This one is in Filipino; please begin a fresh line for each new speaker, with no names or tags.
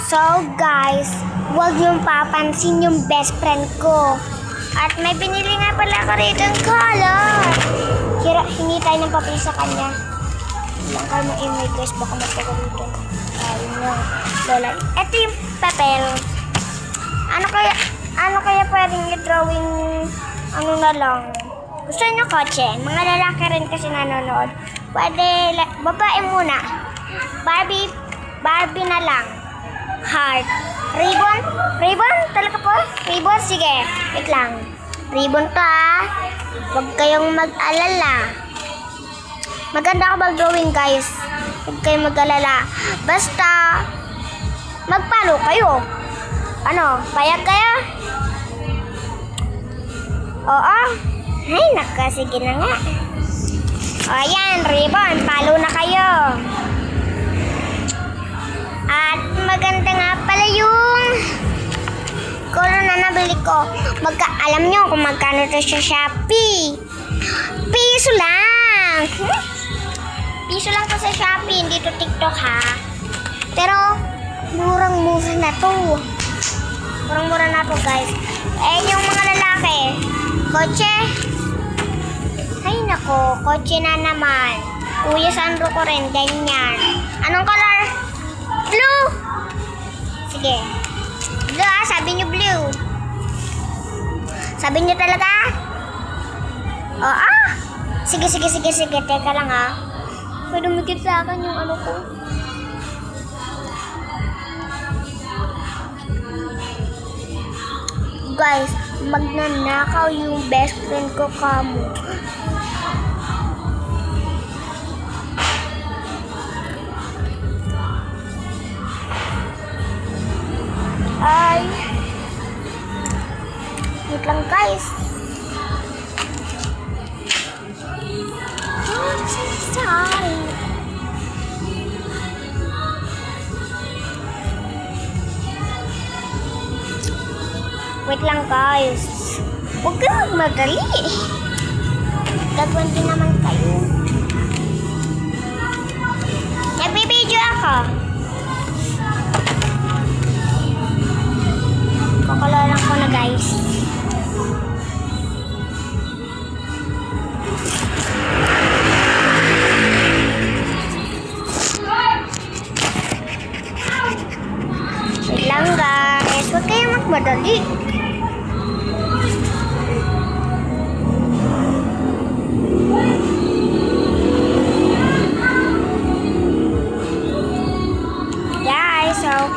So guys, huwag niyong papansin yung best friend ko. At may binili nga pala ako rito ng color. Hingi tayo ng papel sa kanya. Ilang kayo ma-email guys, baka magtagal dito. Ayun nyo. Lola. Ito yung papel. Ano kaya pwedeng i-drawing ano na lang? Gusto nyo kotse? Mga lalaki rin kasi nanonood. Pwede, babae muna. Barbie na lang. Heart. Ribbon? Ribbon? Talaga po? Ribbon? Sige. Wait lang. Ribbon to ah. Huwag kayong mag-alala. Maganda ako mag-drawing guys. Huwag kayong mag-alala. Basta, magpalo kayo. Ano? Payag kayo? Oo. Ay, naka. Sige na nga. O, ayan. Ribbon. Palo na kayo. At maganda nga pala yung color na nabili ko. Alam nyo kung magkano ito sa Shopee. Piso lang. Piso lang to sa Shopee. Hindi to TikTok ha. Pero murang-mura na to. Murang-mura na to guys. Eh yung mga lalaki, kotse. Ay nako, kotse na naman. Kuya Sandro ko rin, ganyan. Anong color? Blue. Sige. Blue ah, sabi niyo blue. Sabi niyo talaga? Oo ah. Sige. Teka lang ah. May dumikit sa akin yung ano ko. Guys, magnanakaw yung best friend ko kamo. Ay. Wait lang guys. I'm so sorry. Wait lang guys. Huwag kang magmadali. Gagawin din naman kayo. Nagbibideo ako. Kakalalang ko na guys. Wait lang guys. Huwag kayong magmadali.